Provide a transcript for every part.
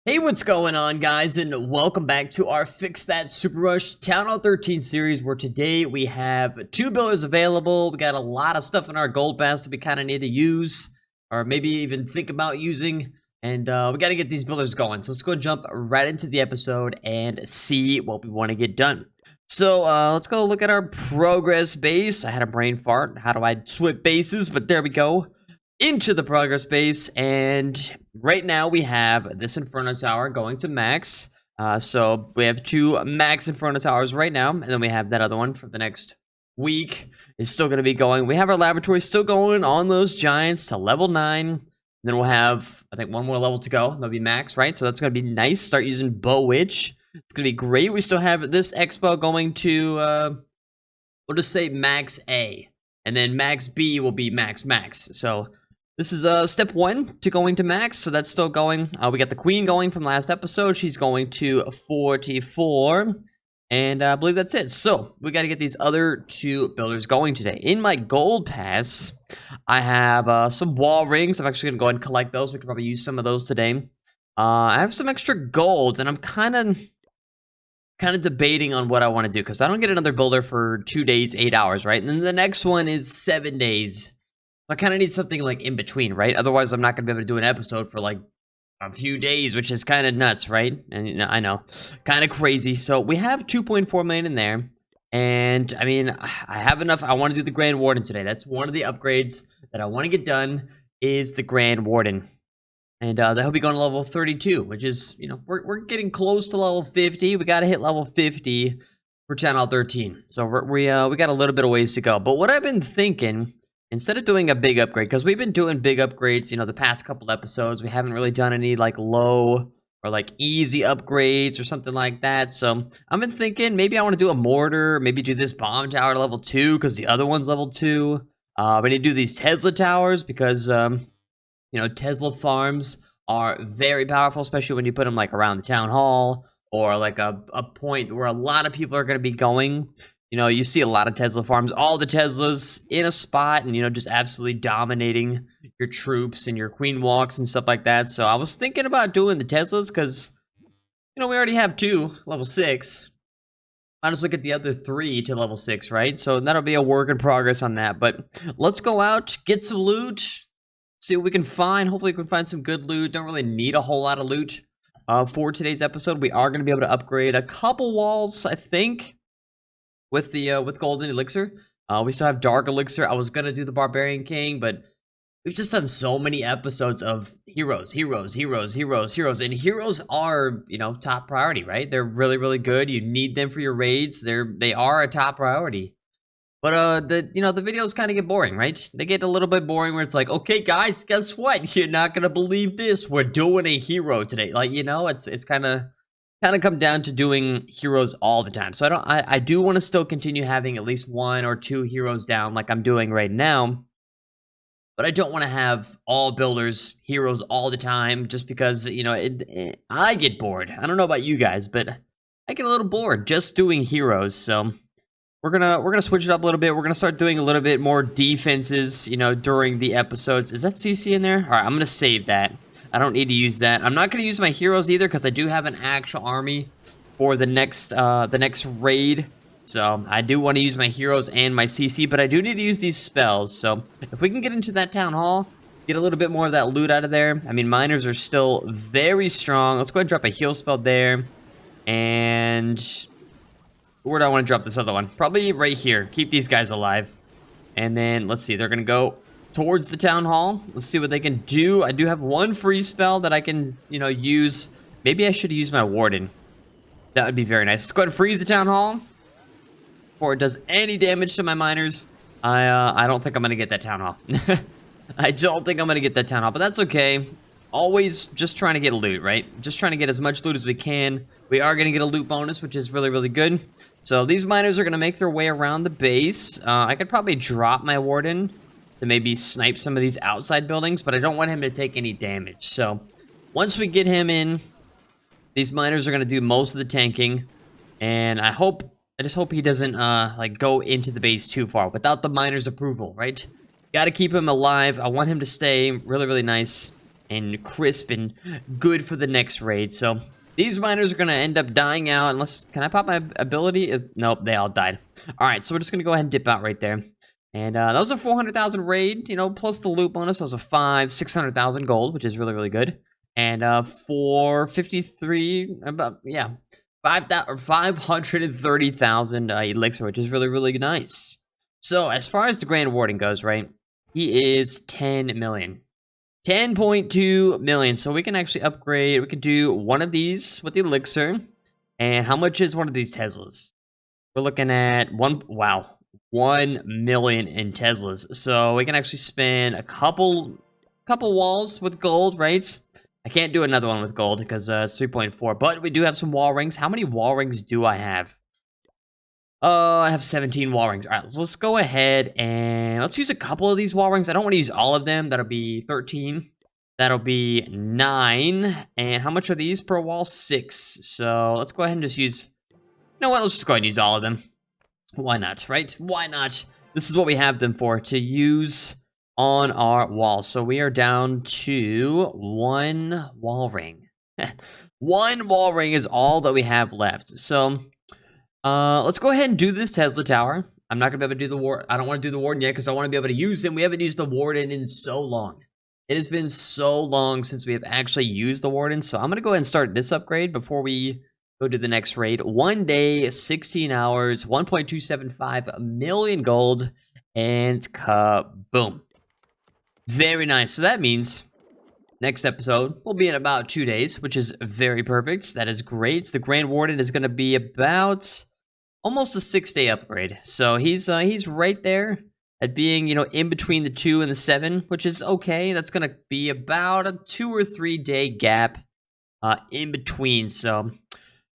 Hey, what's going on, guys, and welcome back to our Fix That Super Rush Town Hall 13 series, where today we have 2 builders available. We got a lot of stuff in our gold pass that we kind of need to use, or maybe even think about using, and we got to get these builders going. So let's go jump right into the episode and see what we want to get done. So let's go look at our progress base. I had a brain fart. How do I switch bases? But there we go. Into the progress base, and right now we have this Inferno Tower going to max. So we have 2 max Inferno Towers right now, and then we have that other one for the next week. It's still going to be going. We have our laboratory still going on those giants to level 9. And then we'll have, I think, 1 more level to go. That'll be max, right? So that's going to be nice. Start using Bow Witch. It's going to be great. We still have this expo going to, we'll just say max A. And then max B will be max. So this is step 1 to going to max, so that's still going. We got the queen going from last episode. She's going to 44, and I believe that's it. So we got to get these other 2 builders going today. In my gold pass, I have some wall rings. I'm actually going to go ahead and collect those. We could probably use some of those today. I have some extra gold, and I'm kind of debating on what I want to do, because I don't get another builder for 2 days, 8 hours, right? And then the next one is 7 days. I kind of need something like in between, right? Otherwise, I'm not going to be able to do an episode for like a few days, which is kind of nuts, right? And I know, kind of crazy. So we have 2.4 million in there. And I mean, I have enough. I want to do the Grand Warden today. That's one of the upgrades that I want to get done, is the Grand Warden. And that'll be going to level 32, which is, you know, we're getting close to level 50. We got to hit level 50 for Town Hall 13. So we got a little bit of ways to go. But what I've been thinking, instead of doing a big upgrade, because we've been doing big upgrades, you know, the past couple episodes, we haven't really done any like low or like easy upgrades or something like that. So I've been thinking maybe I want to do a mortar, maybe do this bomb tower to level 2 because the other one's level 2. We need to do these Tesla towers because, you know, Tesla farms are very powerful, especially when you put them like around the town hall or like a point where a lot of people are going to be going. You know, you see a lot of Tesla farms, all the Teslas in a spot, and, you know, just absolutely dominating your troops and your queen walks and stuff like that. So I was thinking about doing the Teslas because, you know, we already have 2 level 6. Might as well get the other 3 to level 6, right? So that'll be a work in progress on that. But let's go out, get some loot, see what we can find. Hopefully we can find some good loot. Don't really need a whole lot of loot for today's episode. We are going to be able to upgrade a couple walls, I think, with the with golden elixir. We still have dark elixir. I was gonna do the barbarian king, but we've just done so many episodes of heroes, and heroes are, you know, top priority, right? They're really good. You need them for your raids. They are a top priority. But the videos kind of get boring, right? They get a little bit boring where it's like, okay guys, guess what? You're not gonna believe this. We're doing a hero today. Like, you know, it's kind of come down to doing heroes all the time. So I do want to still continue having at least 1 or 2 heroes down like I'm doing right now. But I don't want to have all builders heroes all the time, just because, you know, I get bored. I don't know about you guys, but I get a little bored just doing heroes. So we're gonna switch it up a little bit. We're gonna start doing a little bit more defenses, you know, during the episodes. Is that CC in there? All right, I'm gonna save that. I don't need to use that. I'm not going to use my heroes either because I do have an actual army for the next raid. So I do want to use my heroes and my CC, but I do need to use these spells. So if we can get into that town hall, get a little bit more of that loot out of there. I mean, miners are still very strong. Let's go ahead and drop a heal spell there. And where do I want to drop this other one? Probably right here. Keep these guys alive. And then let's see. They're going to go towards the town hall. Let's see what they can do. I do have 1 free spell that I can, you know, use. Maybe I should use my warden. That would be very nice. Let's go ahead and freeze the town hall before it does any damage to my miners. I don't think I'm gonna get that town hall. I don't think I'm gonna get that town hall, but that's okay. Always just trying to get a loot, right? Just trying to get as much loot as we can. We are gonna get a loot bonus, which is really good. So these miners are gonna make their way around the base. I could probably drop my warden to maybe snipe some of these outside buildings, but I don't want him to take any damage. So once we get him in, these miners are going to do most of the tanking, and I just hope he doesn't like go into the base too far without the miners' approval, right? Got to keep him alive. I want him to stay really nice. and crisp and good for the next raid. So these miners are going to end up dying out unless... Can I pop my ability? Nope, they all died. All right, so we're just going to go ahead and dip out right there. And that was a 400,000 raid, you know, plus the loot bonus. That was a 600,000 gold, which is really, really good. And for 53, about, yeah, 530,000 elixir, which is really, really nice. So as far as the grand awarding goes, right, he is 10 million. 10.2 million. So we can actually upgrade. We can do one of these with the elixir. And how much is one of these Teslas? We're looking at 1 million in Teslas. So we can actually spend a couple walls with gold, right? I can't do another one with gold because it's 3.4. But we do have some wall rings. How many wall rings do I have? I have 17 wall rings. All right, so let's go ahead and let's use a couple of these wall rings. I don't want to use all of them. That'll be 13. That'll be 9. And how much are these per wall? 6. So let's go ahead and just use... You know what? Let's just go ahead and use all of them. Why not, right? Why not? This is what we have them for, to use on our walls. So we are down to 1 wall ring. 1 wall ring is all that we have left. So... let's go ahead and do this Tesla tower. I'm not going to be able to do the warden. I don't want to do the warden yet because I want to be able to use him. We haven't used the warden in so long. It has been so long since we have actually used the warden. So I'm going to go ahead and start this upgrade before we go to the next raid. 1 day, 16 hours, 1.275 million gold, and kaboom. Very nice. So that means... next episode will be in about 2 days, which is very perfect. That is great. The Grand Warden is going to be about almost a 6-day upgrade. So he's right there at being, you know, in between the 2 and the 7, which is okay. That's going to be about a 2 or 3 day gap in between. So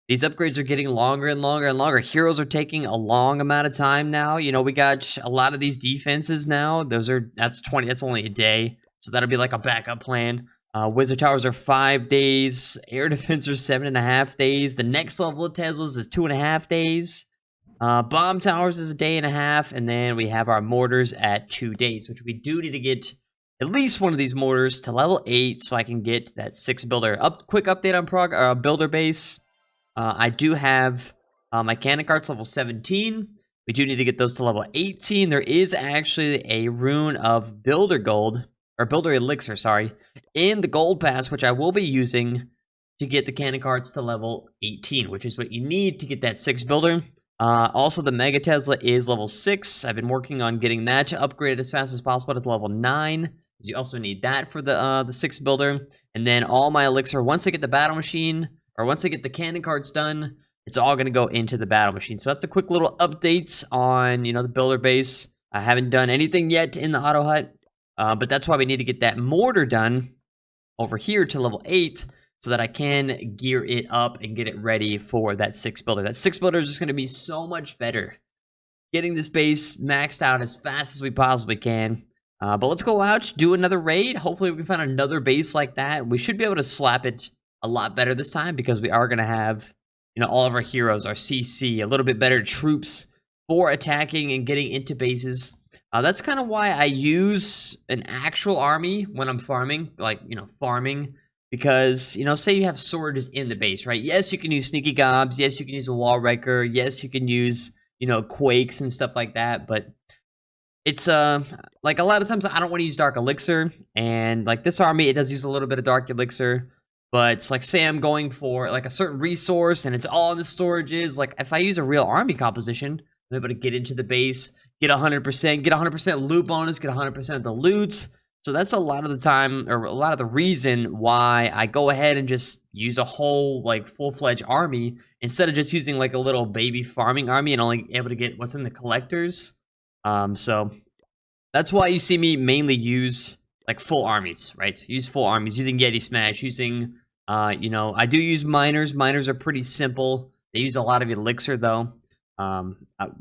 these upgrades are getting longer and longer and longer. Heroes are taking a long amount of time now. You know, we got a lot of these defenses now. That's only a day. So that'll be like a backup plan. Wizard Towers are 5 days. Air Defense are 7.5 days. The next level of Teslas is 2.5 days. Bomb Towers is 1.5 days. And then we have our mortars at 2 days, which we do need to get at least one of these mortars to level 8 so I can get that 6 builder. Quick update on builder base. I do have my cannon carts level 17. We do need to get those to level 18. There is actually a rune of builder gold. Or builder elixir, sorry, in the gold pass, which I will be using to get the cannon carts to level 18, which is what you need to get that 6 builder. Also, the Mega Tesla is level 6. I've been working on getting that to upgrade as fast as possible to level 9, because you also need that for the 6 builder. And then all my elixir, once I get the battle machine, or once I get the cannon carts done, it's all going to go into the battle machine. So that's a quick little update on, you know, the builder base. I haven't done anything yet in the auto hut. But that's why we need to get that mortar done over here to level 8 so that I can gear it up and get it ready for that 6 builder. That 6 builder is just going to be so much better. Getting this base maxed out as fast as we possibly can. But let's go out, do another raid. Hopefully we can find another base like that. We should be able to slap it a lot better this time because we are going to have, you know, all of our heroes, our CC, a little bit better troops for attacking and getting into bases. That's kind of why I use an actual army when I'm farming, like, you know, farming, because, you know, say you have swords in the base, right? Yes, you can use sneaky gobs. Yes, you can use a wall wrecker. Yes, you can use, you know, quakes and stuff like that. But it's, like, a lot of times I don't want to use dark elixir. And, like, this army, it does use a little bit of dark elixir. But, like, say I'm going for, like, a certain resource and it's all in the storages. Like, if I use a real army composition, I'm able to get into the base, get 100% loot bonus, get 100% of the loot. So that's a lot of the time, or a lot of the reason why I go ahead and just use a whole, like, full-fledged army instead of just using, like, a little baby farming army and only able to get what's in the collectors. So that's why you see me mainly use, like, full armies, right? Use full armies, using Yeti Smash, using, you know, I do use miners. Miners are pretty simple. They use a lot of elixir, though.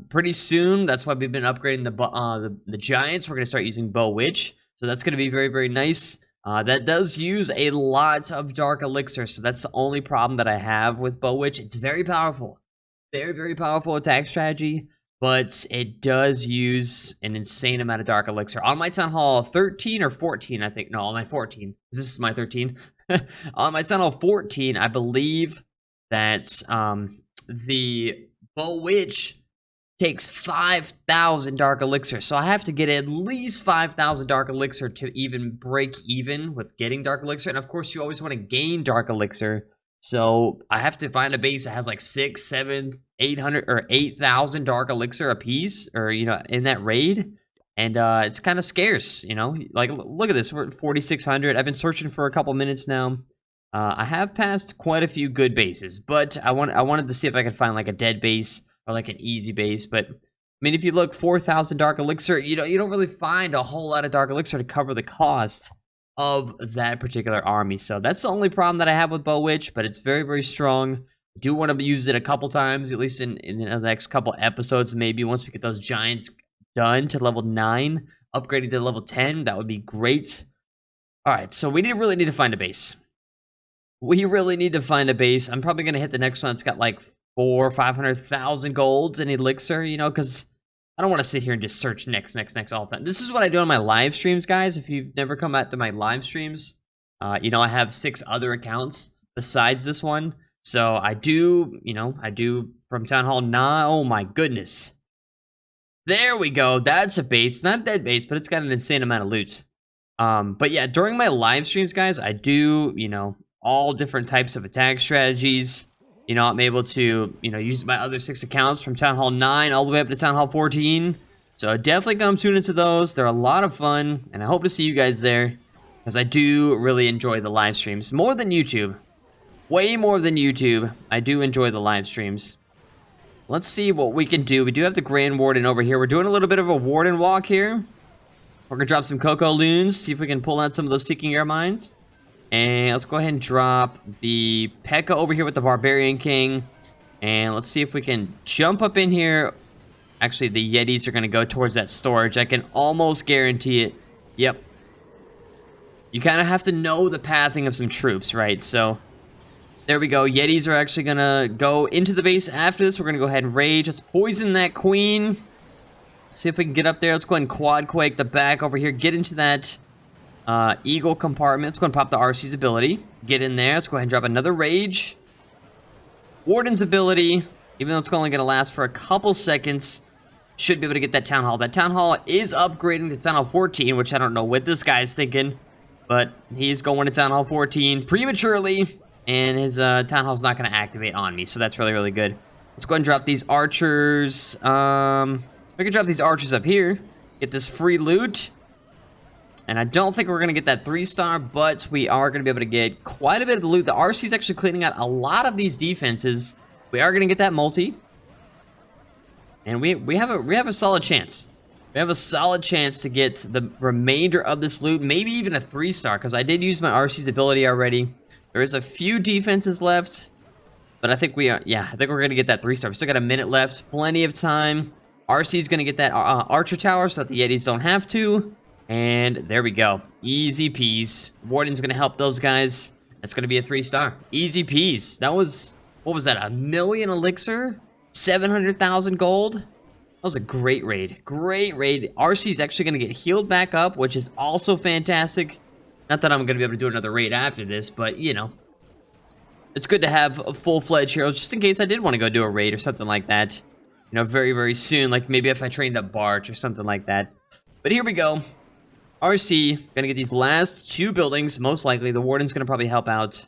Pretty soon, that's why we've been upgrading the giants. We're going to start using Bow Witch. So that's going to be very, very nice. That does use a lot of dark elixir. So that's the only problem that I have with Bow Witch. It's very powerful. Very, very powerful attack strategy. but it does use an insane amount of Dark Elixir. On my Town Hall 13 or 14, I think. No, on my 14. This is my 13. On my Town Hall 14, I believe that the Bow Witch takes 5,000 Dark Elixir. So I have to get at least 5,000 Dark Elixir to even break even with getting Dark Elixir. And of course, you always want to gain Dark Elixir. So I have to find a base that has like 6, 7, 800 or 8,000 Dark Elixir a piece, or in that raid. And it's kind of scarce, Like, look at this. We're at 4,600. I've been searching for a couple minutes now. I have passed quite a few good bases, but I wanted to see if I could find like a dead base or like an easy base. But I mean, if you look, 4,000 Dark Elixir, you don't really find a whole lot of Dark Elixir to cover the cost of that particular army. So that's the only problem that I have with Bow Witch, but it's very, very strong. I do want to use it a couple times, at least in the next couple episodes, maybe once we get those giants done to level 9, upgrading to level 10, that would be great. All right, so we really need to find a base. We really need to find a base. I'm probably going to hit the next one. It's got like 400,000 or 500,000 golds in elixir, because I don't want to sit here and just search next all the time. This is what I do on my live streams, guys. If you've never come out to my live streams, I have 6 other accounts besides this one. So I do from Town Hall 9. Oh my goodness. There we go. That's a base. Not a dead base, but it's got an insane amount of loot. But yeah, during my live streams, guys, I do, all different types of attack strategies. I'm able to, use my other 6 accounts from Town Hall 9 all the way up to Town Hall 14. So definitely come tune into those. They're a lot of fun, and I hope to see you guys there, because I do really enjoy the live streams. More than YouTube. Way more than YouTube. I do enjoy the live streams. Let's see what we can do. We do have the Grand Warden over here. We're doing a little bit of a Warden walk here. We're going to drop some Cocoa Loons, see if we can pull out some of those Seeking Air Mines. And let's go ahead and drop the P.E.K.K.A. over here with the Barbarian King. And let's see if we can jump up in here. Actually, the Yetis are going to go towards that storage. I can almost guarantee it. Yep. You kind of have to know the pathing of some troops, right? So, there we go. Yetis are actually going to go into the base after this. We're going to go ahead and rage. Let's poison that queen. See if we can get up there. Let's go ahead and quad quake the back over here. Get into that Eagle compartment. Let's go and pop the RC's ability. Get in there. Let's go ahead and drop another rage. Warden's ability, even though it's only going to last for a couple seconds, should be able to get that Town Hall. That Town Hall is upgrading to Town Hall 14, which I don't know what this guy's thinking, but he's going to Town Hall 14 prematurely, and his Town Hall's not going to activate on me, so that's really, really good. Let's go ahead and drop these archers. We can drop these archers up here, get this free loot. And I don't think we're going to get that 3-star, but we are going to be able to get quite a bit of the loot. The RC is actually cleaning out a lot of these defenses. We are going to get that multi. And we have a solid chance. We have a solid chance to get the remainder of this loot, maybe even a 3-star, because I did use my RC's ability already. There is a few defenses left, but I think I think we're going to get that 3-star. We still got a minute left, plenty of time. RC is going to get that archer tower so that the Yetis don't have to. And there we go. Easy peas. Warden's going to help those guys. That's going to be a 3-star. Easy peas. That was, what was that? 1,000,000 elixir? 700,000 gold? That was a great raid. Great raid. RC is actually going to get healed back up, which is also fantastic. Not that I'm going to be able to do another raid after this, but, it's good to have full-fledged heroes, just in case I did want to go do a raid or something like that. Very, very soon. Like, maybe if I trained up Barch or something like that. But here we go. RC, gonna get these last 2 buildings, most likely. The Warden's gonna probably help out.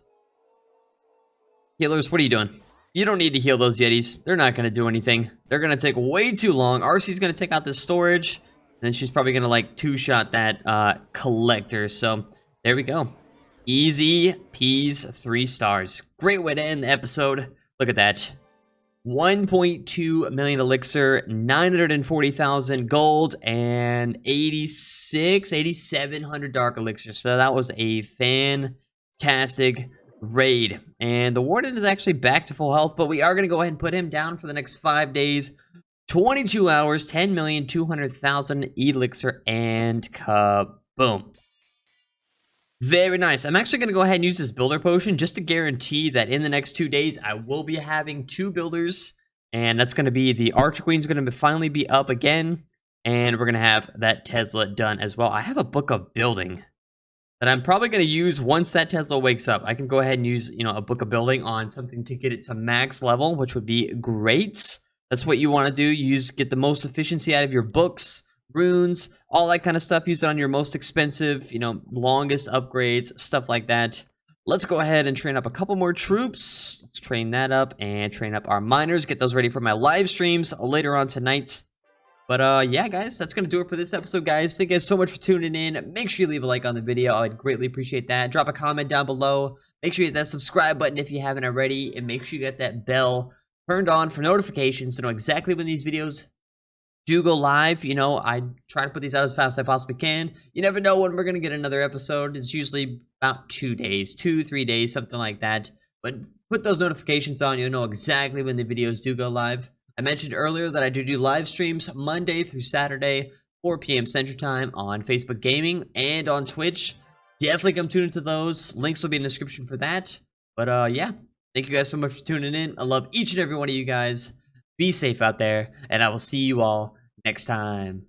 Healers, what are you doing? You don't need to heal those Yetis. They're not gonna do anything. They're gonna take way too long. RC's gonna take out this storage, and then she's probably gonna, like, 2-shot that collector. So, there we go. Easy peas, 3 stars. Great way to end the episode. Look at that. 1.2 million elixir, 940,000 gold, and 8,700 dark elixir. So that was a fantastic raid. And the Warden is actually back to full health, but we are going to go ahead and put him down for the next 5 days. 22 hours, 10,200,000 elixir, and kaboom. Very nice. I'm actually going to go ahead and use this builder potion just to guarantee that in the next 2 days, I will be having 2 builders. And that's going to be the Archer Queen's going to finally be up again. And we're going to have that Tesla done as well. I have a book of building that I'm probably going to use once that Tesla wakes up. I can go ahead and use, a book of building on something to get it to max level, which would be great. That's what you want to do. Get the most efficiency out of your books, runes, all that kind of stuff. Use it on your most expensive, longest upgrades, stuff like that. Let's go ahead and train up a couple more troops. Let's train that up and train up our miners. Get those ready for my live streams later on tonight. But yeah, guys, that's going to do it for this episode, guys. Thank you guys so much for tuning in. Make sure you leave a like on the video. I'd greatly appreciate that. Drop a comment down below. Make sure you hit that subscribe button if you haven't already. And make sure you get that bell turned on for notifications to know exactly when these videos do go live. I try to put these out as fast as I possibly can. You never know when we're going to get another episode. It's usually about 2 days, 2-3 days, something like that. But put those notifications on. You'll know exactly when the videos do go live. I mentioned earlier that I do live streams Monday through Saturday, 4 p.m. Central Time on Facebook Gaming and on Twitch. Definitely come tune into those. Links will be in the description for that. But yeah, thank you guys so much for tuning in. I love each and every one of you guys. Be safe out there, and I will see you all next time.